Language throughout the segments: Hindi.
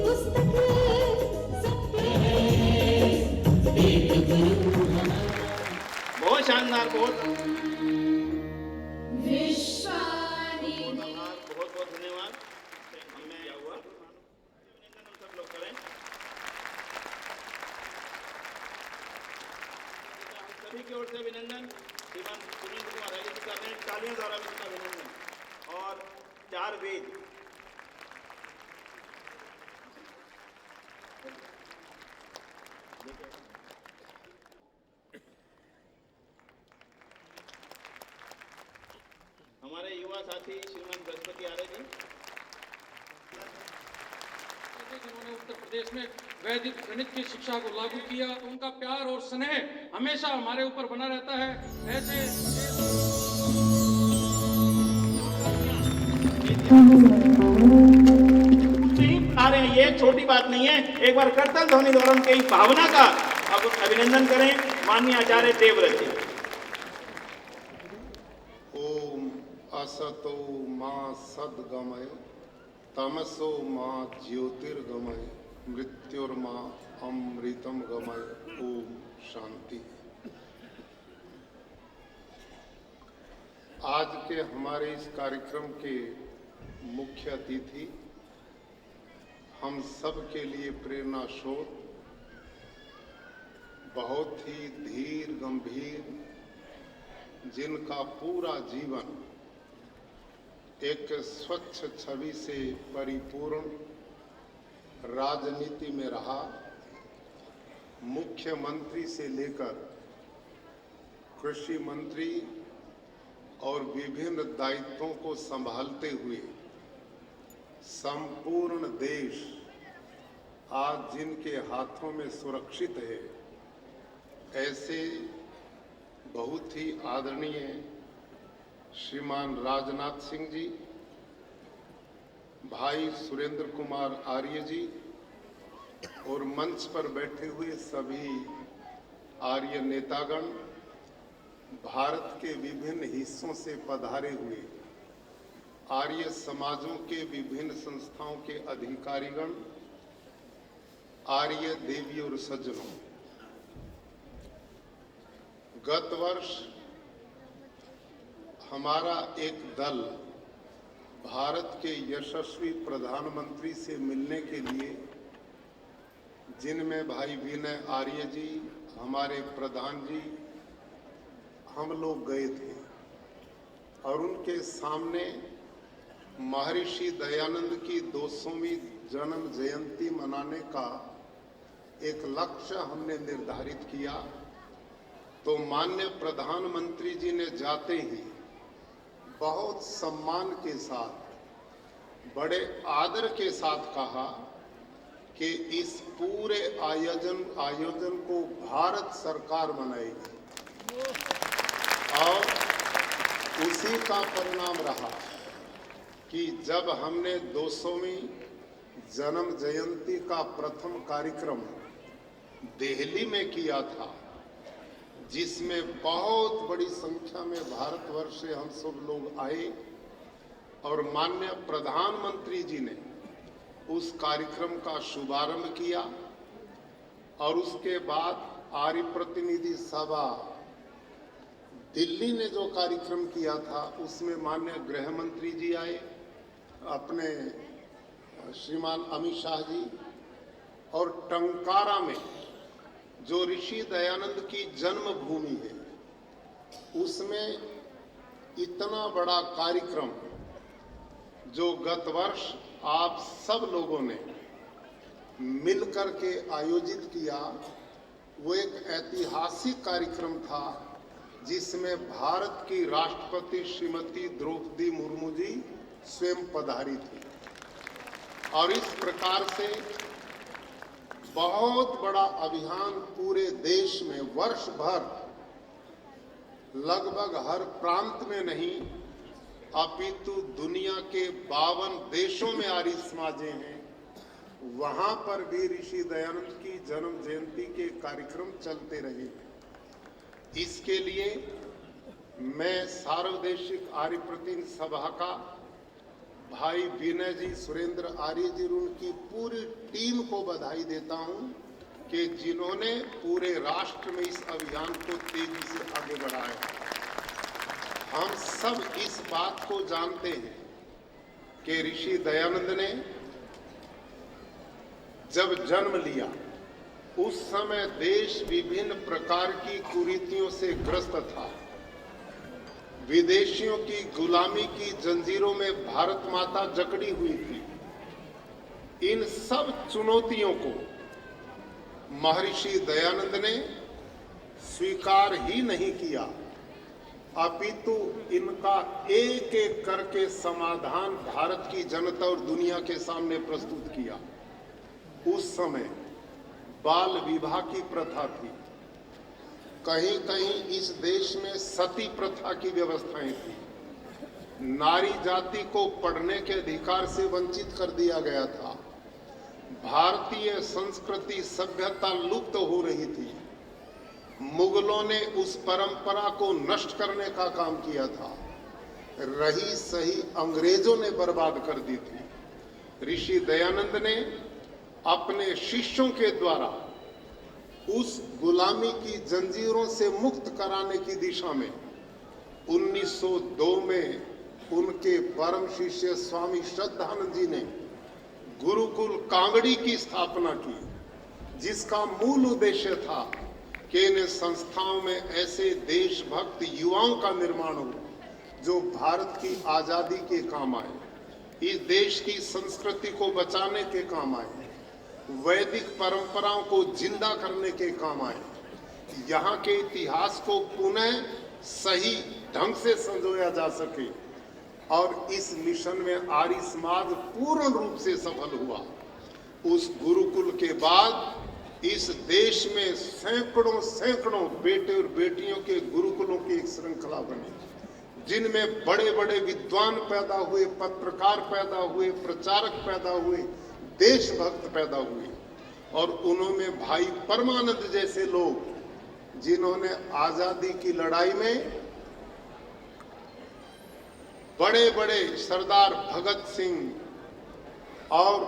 बहुत शानदार, बहुत बहुत धन्यवाद। हमने क्या हुआ अभिनंदन हम सब लोग करें। सभी की ओर से अभिनंदन। श्रीमान सुरेंद्र कुमार आर्य जी का तालियों द्वारा भी उनका अभिनंदन। और 4 वेद हमारे युवा साथी श्रीमान बृहस्पति आर्य जी, जिन्होंने उत्तर प्रदेश में वैदिक गणित की शिक्षा को लागू किया, तो उनका प्यार और स्नेह हमेशा हमारे ऊपर बना रहता है। ऐसे आ रहे हैं, ये छोटी बात नहीं है। एक बार कर्तन ध्वनि द्वारा उनकी भावना का अब अभिनंदन करें माननीय आचार्य देवव्रत जी। ओम असतो मां सद्गमय तमसो मां ज्योतिर्गमय मृत्युर्मा अमृतम गमय। ओम शांति। आज के हमारे इस कार्यक्रम के मुख्य अतिथि हम सब के लिए प्रेरणा स्रोत, बहुत ही धीर गंभीर, जिनका पूरा जीवन एक स्वच्छ छवि से परिपूर्ण राजनीति में रहा, मुख्यमंत्री से लेकर कृषि मंत्री और विभिन्न दायित्वों को संभालते हुए संपूर्ण देश आज जिनके हाथों में सुरक्षित है, ऐसे बहुत ही आदरणीय श्रीमान राजनाथ सिंह जी, भाई सुरेंद्र कुमार आर्य जी और मंच पर बैठे हुए सभी आर्य नेतागण, भारत के विभिन्न हिस्सों से पधारे हुए आर्य समाजों के विभिन्न संस्थाओं के अधिकारीगण, आर्य देवी और सज्जनों, गत वर्ष हमारा एक दल भारत के यशस्वी प्रधानमंत्री से मिलने के लिए, जिनमें भाई विनय आर्य जी, हमारे प्रधान जी, हम लोग गए थे और उनके सामने महर्षि दयानंद की 200वीं जन्म जयंती मनाने का एक लक्ष्य हमने निर्धारित किया। तो माननीय प्रधानमंत्री जी ने जाते ही बहुत सम्मान के साथ, बड़े आदर के साथ कहा कि इस पूरे आयोजन को भारत सरकार बनाएगी और उसी का परिणाम रहा कि जब हमने 200वीं जन्म जयंती का प्रथम कार्यक्रम दिल्ली में किया था, जिसमें बहुत बड़ी संख्या में भारतवर्ष से हम सब लोग आए और माननीय प्रधानमंत्री जी ने उस कार्यक्रम का शुभारंभ किया और उसके बाद आर्य प्रतिनिधि सभा दिल्ली ने जो कार्यक्रम किया था उसमें माननीय गृह मंत्री जी आए, अपने श्रीमान अमित शाह जी, और टंकारा में जो ऋषि दयानंद की जन्मभूमि है उसमें इतना बड़ा कार्यक्रम जो गत वर्ष आप सब लोगों ने मिलकर के आयोजित किया, वो एक ऐतिहासिक कार्यक्रम था जिसमें भारत की राष्ट्रपति श्रीमती द्रौपदी मुर्मू जी स्वयं पधारी थी। और इस प्रकार से बहुत बड़ा अभियान पूरे देश में वर्ष भर लगभग हर प्रांत में नहीं अपितु दुनिया के 52 देशों में आर्य समाजें हैं, वहां पर भी ऋषि दयानंद की जन्म जयंती के कार्यक्रम चलते रहे। इसके लिए मैं सार्वदेशिक आर्य प्रतिनिधि सभा का भाई विनय जी, सुरेंद्र आर्य जी और उनकी पूरी टीम को बधाई देता हूं कि जिन्होंने पूरे राष्ट्र में इस अभियान को तेजी से आगे बढ़ाया। हम सब इस बात को जानते हैं कि ऋषि दयानंद ने जब जन्म लिया उस समय देश विभिन्न प्रकार की कुरीतियों से ग्रस्त था। विदेशियों की गुलामी की जंजीरों में भारत माता जकड़ी हुई थी। इन सब चुनौतियों को महर्षि दयानंद ने स्वीकार ही नहीं किया, अपितु इनका एक एक करके समाधान भारत की जनता और दुनिया के सामने प्रस्तुत किया। उस समय बाल विवाह की प्रथा थी, कहीं कहीं इस देश में सती प्रथा की व्यवस्थाएं थी, नारी जाति को पढ़ने के अधिकार से वंचित कर दिया गया था, भारतीय संस्कृति सभ्यता लुप्त हो रही थी, मुगलों ने उस परंपरा को नष्ट करने का काम किया था, रही सही अंग्रेजों ने बर्बाद कर दी थी। ऋषि दयानंद ने अपने शिष्यों के द्वारा उस गुलामी की जंजीरों से मुक्त कराने की दिशा में 1902 में उनके परम शिष्य स्वामी श्रद्धानंद जी ने गुरुकुल कांगड़ी की स्थापना की, जिसका मूल उद्देश्य था कि इन संस्थाओं में ऐसे देशभक्त युवाओं का निर्माण हो जो भारत की आजादी के काम आए, इस देश की संस्कृति को बचाने के काम आए, वैदिक परंपराओं को जिंदा करने के काम आए, यहाँ के इतिहास को पुनः सही ढंग से संजोया जा सके। और इस मिशन में आर्य समाज पूर्ण रूप से सफल हुआ। उस गुरुकुल के बाद इस देश में सैकड़ों सैकड़ों बेटे और बेटियों के गुरुकुलों की एक श्रृंखला बनी, जिनमें बड़े बड़े विद्वान पैदा हुए, पत्रकार पैदा हुए, प्रचारक पैदा हुए, देशभक्त पैदा हुए। और उन्होंने भाई परमानंद जैसे लोग जिन्होंने आजादी की लड़ाई में बड़े बड़े सरदार भगत सिंह और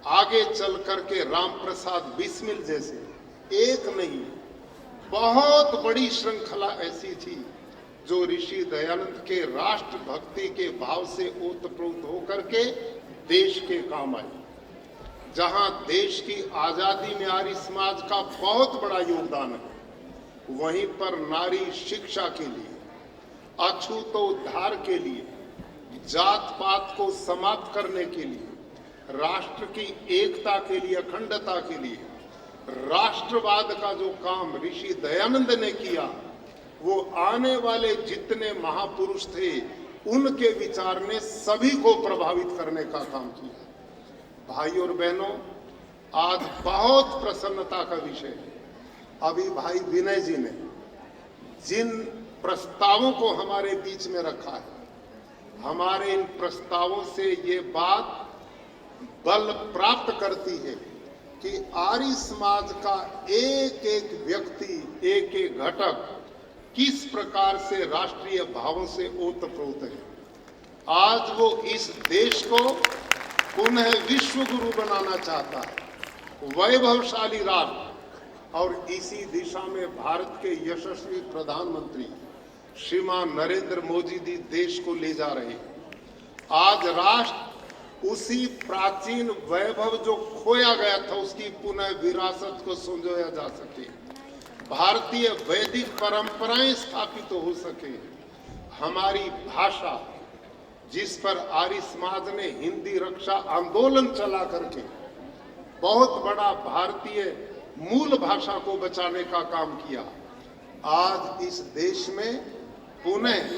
आगे चल करके राम प्रसाद बिस्मिल जैसे एक नहीं बहुत बड़ी श्रृंखला ऐसी थी जो ऋषि दयानंद के राष्ट्र भक्ति के भाव से ओतप्रोत होकर के देश के काम आई। जहां देश की आजादी में आर्य समाज का बहुत बड़ा योगदान है, वहीं पर नारी शिक्षा के लिए, अछूतोद्धार के लिए, जात पात को समाप्त करने के लिए, राष्ट्र की एकता के लिए, अखंडता के लिए, राष्ट्रवाद का जो काम ऋषि दयानंद ने किया, वो आने वाले जितने महापुरुष थे उनके विचार ने सभी को प्रभावित करने का काम किया। भाई और बहनों, आज बहुत प्रसन्नता का विषय है, अभी भाई विनय जी ने जिन प्रस्तावों को हमारे बीच में रखा है, हमारे इन प्रस्तावों से ये बात बल प्राप्त करती है कि आर्य समाज का एक एक व्यक्ति, एक एक घटक किस प्रकार से राष्ट्रीय भावों से ओतप्रोत है। आज वो इस देश को पुनः विश्व गुरु बनाना चाहता है, वैभवशाली राष्ट्र। और इसी दिशा में भारत के यशस्वी प्रधानमंत्री श्रीमान नरेंद्र मोदी जी देश को ले जा रहे हैं। आज राष्ट्र उसी प्राचीन वैभव जो खोया गया था उसकी पुनः विरासत को संजोया जा सके, भारतीय वैदिक परंपराएं स्थापित हो सके, हमारी भाषा जिस पर आर्य समाज ने हिंदी रक्षा आंदोलन चला करके बहुत बड़ा भारतीय मूल भाषा को बचाने का काम किया, आज इस देश में पुनः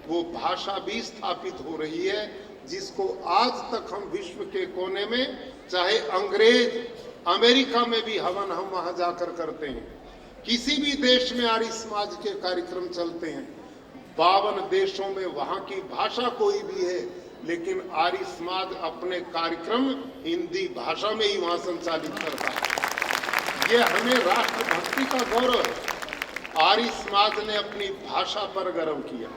वो भाषा भी स्थापित हो रही है जिसको आज तक हम विश्व के कोने में, चाहे अंग्रेज अमेरिका में भी हवन हम वहां जाकर करते हैं, किसी भी देश में आर्य समाज के कार्यक्रम चलते हैं, 52 देशों में वहां की भाषा कोई भी है, लेकिन आर्य समाज अपने कार्यक्रम हिंदी भाषा में ही वहां संचालित करता है। ये हमें राष्ट्रभक्ति का गौरव है। आर्य समाज ने अपनी भाषा पर गर्व किया,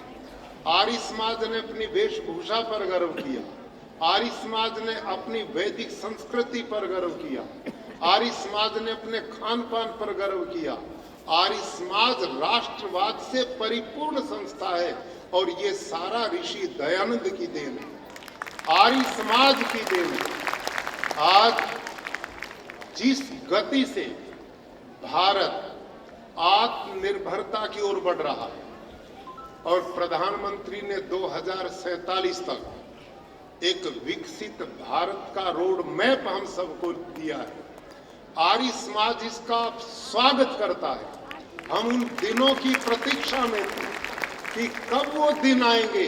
आर्य समाज ने अपनी वेशभूषा पर गर्व किया, आर्य समाज ने अपनी वैदिक संस्कृति पर गर्व किया, आर्य समाज ने अपने खान पान पर गर्व किया। आर्य समाज राष्ट्रवाद से परिपूर्ण संस्था है और ये सारा ऋषि दयानंद की देन है, आर्य समाज की देन है। आज जिस गति से भारत आत्मनिर्भरता की ओर बढ़ रहा है और प्रधानमंत्री ने 2047 तक एक विकसित भारत का रोड मैप हम सबको दिया है, आर्य समाज इसका स्वागत करता है। हम उन दिनों की प्रतीक्षा में थे कि कब वो दिन आएंगे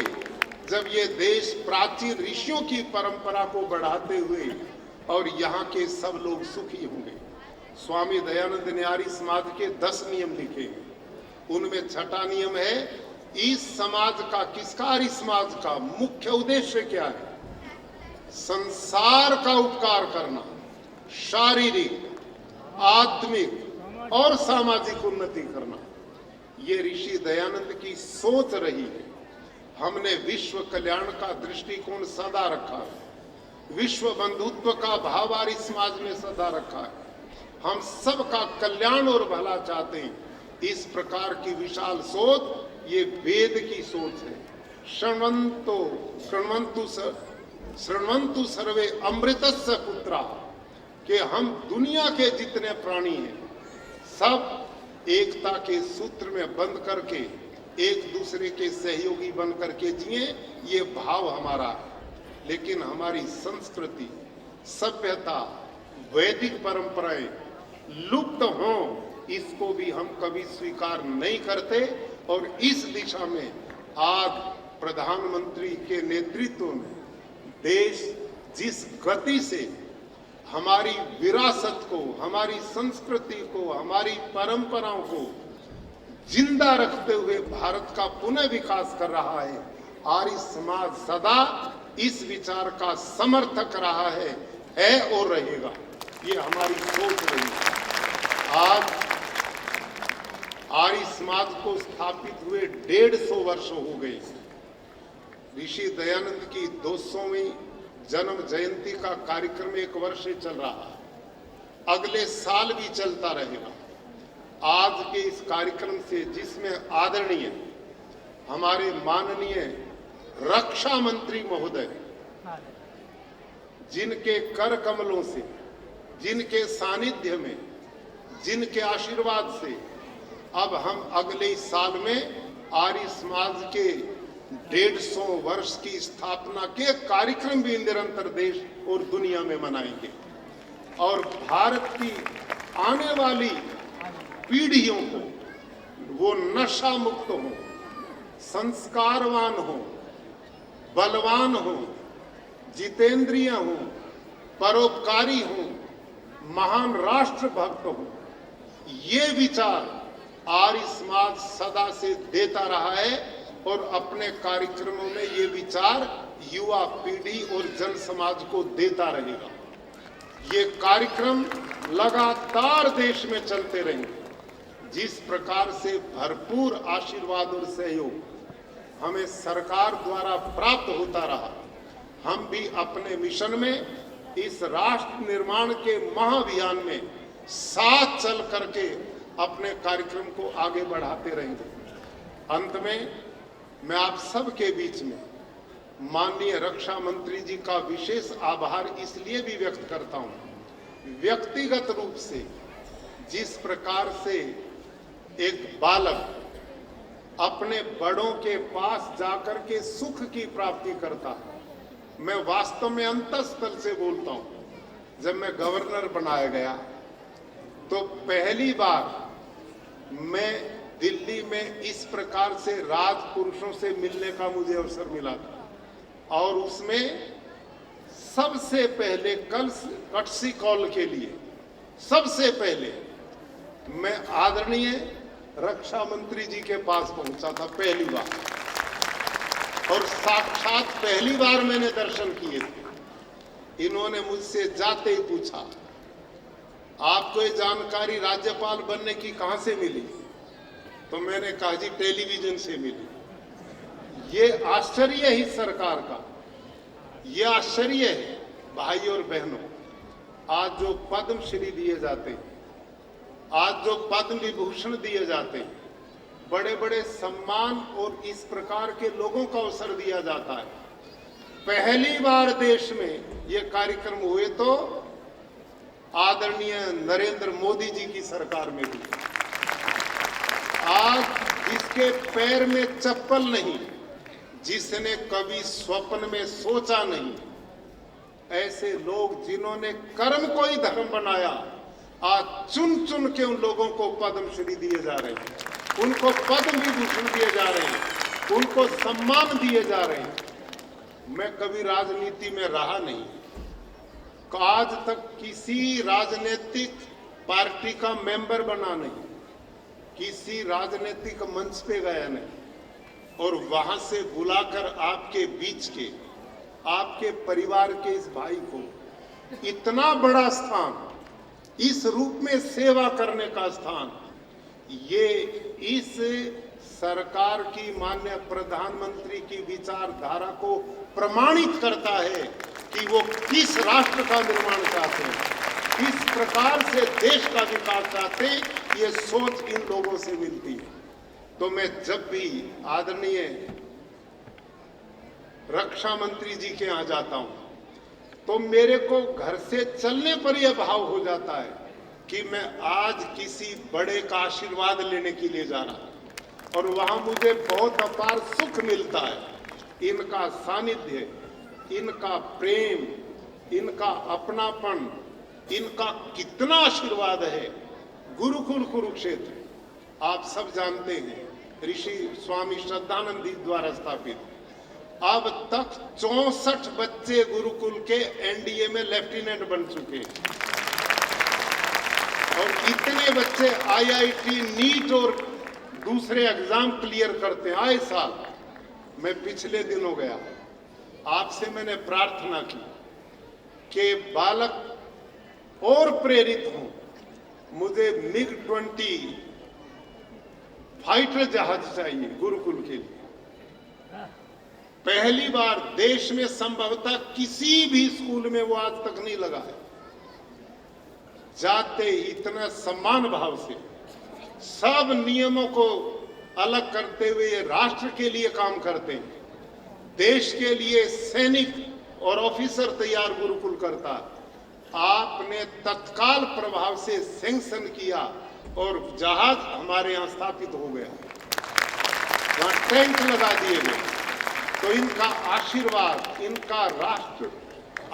जब ये देश प्राचीन ऋषियों की परंपरा को बढ़ाते हुए और यहाँ के सब लोग सुखी होंगे। स्वामी दयानंद ने आर्य समाज के 10 नियम लिखे हैं, उनमें छठा नियम है, इस समाज का, किसका, आर्य समाज का मुख्य उद्देश्य क्या है? संसार का उपकार करना, शारीरिक, आत्मिक और सामाजिक उन्नति करना। ये ऋषि दयानंद की सोच रही है। हमने विश्व कल्याण का दृष्टिकोण सदा रखा है, विश्व बंधुत्व का भाव आर्य समाज में सदा रखा है। हम सबका कल्याण और भला चाहते हैं। इस प्रकार की विशाल सोच ये वेद की सोच है। शृण्वन्तु सर्वे अमृतस्य पुत्रा, कि हम दुनिया के जितने प्राणी हैं सब एकता के सूत्र में बंध करके एक दूसरे के सहयोगी बन करके जिए, ये भाव हमारा है। लेकिन हमारी संस्कृति, सभ्यता, वैदिक परंपराएं लुप्त हों, इसको भी हम कभी स्वीकार नहीं करते। और इस दिशा में आज प्रधानमंत्री के नेतृत्व में देश जिस गति से हमारी विरासत को, हमारी संस्कृति को, हमारी परंपराओं को जिंदा रखते हुए भारत का पुनः विकास कर रहा है, आर्य समाज सदा इस विचार का समर्थक रहा है और रहेगा। ये हमारी सोच रही है। आज आर्य समाज को स्थापित हुए 150 वर्ष हो गए। ऋषि दयानंद की 200वीं जन्म जयंती का कार्यक्रम 1 वर्ष से चल रहा है, अगले साल भी चलता रहेगा। आज के इस कार्यक्रम से, जिसमें आदरणीय हमारे माननीय रक्षा मंत्री महोदय, जिनके कर कमलों से, जिनके सानिध्य में, जिनके आशीर्वाद से अब हम अगले साल में आर्य समाज के 150 वर्ष की स्थापना के कार्यक्रम भी निरंतर देश और दुनिया में मनाएंगे। और भारत की आने वाली पीढ़ियों को वो नशा मुक्त हो, संस्कारवान हो, बलवान हो, जितेंद्रिय हो, परोपकारी हो, महान राष्ट्र भक्त हो, ये विचार आर्य समाज सदा से देता रहा है और अपने कार्यक्रमों में ये विचार युवा पीढ़ी और जन समाज को देता रहेगा। ये कार्यक्रम लगातार देश में चलते रहेंगे। जिस प्रकार से भरपूर आशीर्वाद और सहयोग हमें सरकार द्वारा प्राप्त होता रहा, हम भी अपने मिशन में, इस राष्ट्र निर्माण के महाअभियान में साथ चल करके अपने कार्यक्रम को आगे बढ़ाते रहेंगे। अंत में मैं आप सबके बीच में माननीय रक्षा मंत्री जी का विशेष आभार इसलिए भी व्यक्त करता हूं, व्यक्तिगत रूप से जिस प्रकार से एक बालक अपने बड़ों के पास जाकर के सुख की प्राप्ति करता है, मैं वास्तव में अंतःस्थल से बोलता हूं। जब मैं गवर्नर बनाया गया तो पहली बार मैं दिल्ली में इस प्रकार से राजपुरुषों से मिलने का मुझे अवसर मिला था और उसमें सबसे पहले कटसी कॉल के लिए सबसे पहले मैं आदरणीय रक्षा मंत्री जी के पास पहुंचा था पहली बार, और साक्षात पहली बार मैंने दर्शन किए थे। इन्होंने मुझसे जाते ही पूछा, आपको ये जानकारी राज्यपाल बनने की कहां से मिली? तो मैंने कहा जी टेलीविजन से मिली। ये आश्चर्य है इस सरकार का, ये आश्चर्य है भाई और बहनों। आज जो पद्मश्री दिए जाते हैं, आज जो पद्म विभूषण दिए जाते हैं, बड़े बड़े सम्मान और इस प्रकार के लोगों का अवसर दिया जाता है। पहली बार देश में ये कार्यक्रम हुए तो आदरणीय नरेंद्र मोदी जी की सरकार में भी। आज जिसके पैर में चप्पल नहीं, जिसने कभी स्वप्न में सोचा नहीं, ऐसे लोग जिन्होंने कर्म को ही धर्म बनाया, आज चुन चुन के उन लोगों को पद्मश्री दिए जा रहे हैं, उनको पद्म विभूषण दिए जा रहे हैं, उनको सम्मान दिए जा रहे हैं। मैं कभी राजनीति में रहा नहीं, आज तक किसी राजनीतिक पार्टी का मेंबर बना नहीं, किसी राजनीतिक मंच पे गया नहीं, और वहां से बुलाकर आपके बीच के, आपके परिवार के इस भाई को इतना बड़ा स्थान, इस रूप में सेवा करने का स्थान, ये इस सरकार की माननीय प्रधानमंत्री की विचारधारा को प्रमाणित करता है कि वो किस राष्ट्र का निर्माण चाहते हैं, किस प्रकार से देश का विकास चाहते हैं। ये सोच इन लोगों से मिलती है। तो मैं जब भी आदरणीय रक्षा मंत्री जी के यहाँ जाता हूं, तो मेरे को घर से चलने पर यह भाव हो जाता है कि मैं आज किसी बड़े का आशीर्वाद लेने के लिए जा रहा हूं, और वहां मुझे बहुत अपार सुख मिलता है। इनका सानिध्य, इनका प्रेम, इनका अपनापन, इनका कितना आशीर्वाद है। गुरुकुल कुरुक्षेत्र आप सब जानते हैं, ऋषि स्वामी श्रद्धानंद जी द्वारा स्थापित। अब तक 64 बच्चे गुरुकुल के एनडीए में लेफ्टिनेंट बन चुके हैं, और इतने बच्चे आईआईटी, नीट और दूसरे एग्जाम क्लियर करते हैं आए साल। मैं पिछले दिनों गया, आपसे मैंने प्रार्थना की कि बालक और प्रेरित हों, मुझे MiG-20 फाइटर जहाज चाहिए गुरुकुल के लिए। पहली बार देश में संभवतः किसी भी स्कूल में वो आज तक नहीं लगा है। जाते इतना सम्मान भाव से, सब नियमों को अलग करते हुए राष्ट्र के लिए काम करते हैं। देश के लिए सैनिक और ऑफिसर तैयार गुरुकुल करता। आपने तत्काल प्रभाव से सैंक्शन किया और जहाज हमारे यहाँ स्थापित हो गया, वहां टैंक लगा दिए गए। तो इनका आशीर्वाद, इनका राष्ट्र,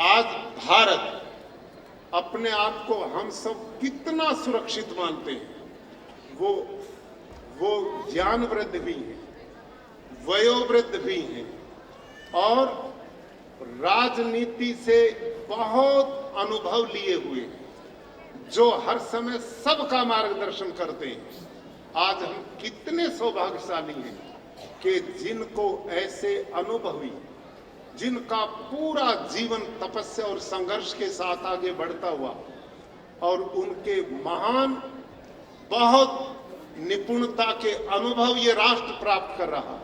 आज भारत अपने आप को हम सब कितना सुरक्षित मानते हैं। वो ज्ञान वृद्ध भी हैं, वयोवृद्ध भी हैं, और राजनीति से बहुत अनुभव लिए हुए हैं, जो हर समय सबका मार्गदर्शन करते हैं। आज हम कितने सौभाग्यशाली हैं कि जिनको ऐसे अनुभवी, जिनका पूरा जीवन तपस्या और संघर्ष के साथ आगे बढ़ता हुआ, और उनके महान बहुत निपुणता के अनुभव ये राष्ट्र प्राप्त कर रहा,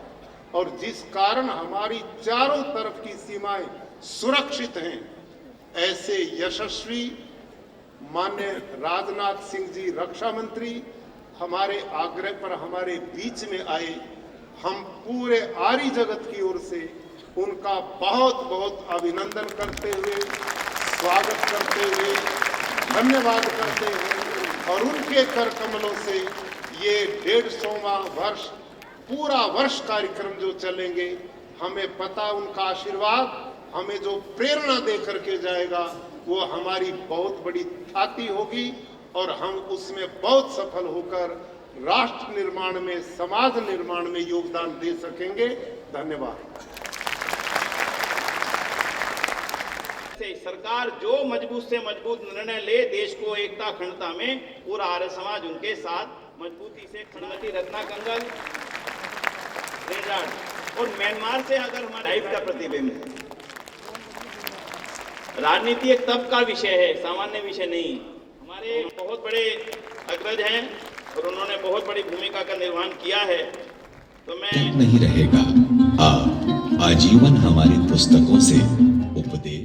और जिस कारण हमारी चारों तरफ की सीमाएं सुरक्षित हैं। ऐसे यशस्वी माननीय राजनाथ सिंह जी रक्षा मंत्री हमारे आग्रह पर हमारे बीच में आए। हम पूरे आर्य जगत की ओर से उनका बहुत बहुत अभिनंदन करते हुए, स्वागत करते हुए, धन्यवाद करते हुए, और उनके कर कमलों से ये 150वां वर्ष, पूरा वर्ष कार्यक्रम जो चलेंगे, हमें पता उनका आशीर्वाद हमें जो प्रेरणा दे करके जाएगा, वो हमारी बहुत बड़ी ख्याति होगी, और हम उसमें बहुत सफल होकर राष्ट्र निर्माण में, समाज निर्माण में योगदान दे सकेंगे। धन्यवाद। सरकार जो मजबूत से मजबूत निर्णय ले, देश को एकता अखंडता में, पूरा आर्य समाज उनके साथ मजबूती से। श्रीमती रत्ना कंगल और म्यांमार से अगर हमारे लाइफ का प्रतिबिंब है। राजनीति एक तब का विषय है, सामान्य विषय नहीं। हमारे बहुत बड़े अग्रज हैं और उन्होंने बहुत बड़ी भूमिका का निर्वहन किया है। तो मैं नहीं रहेगा। आप आजीवन हमारी पुस्तकों से उपदेश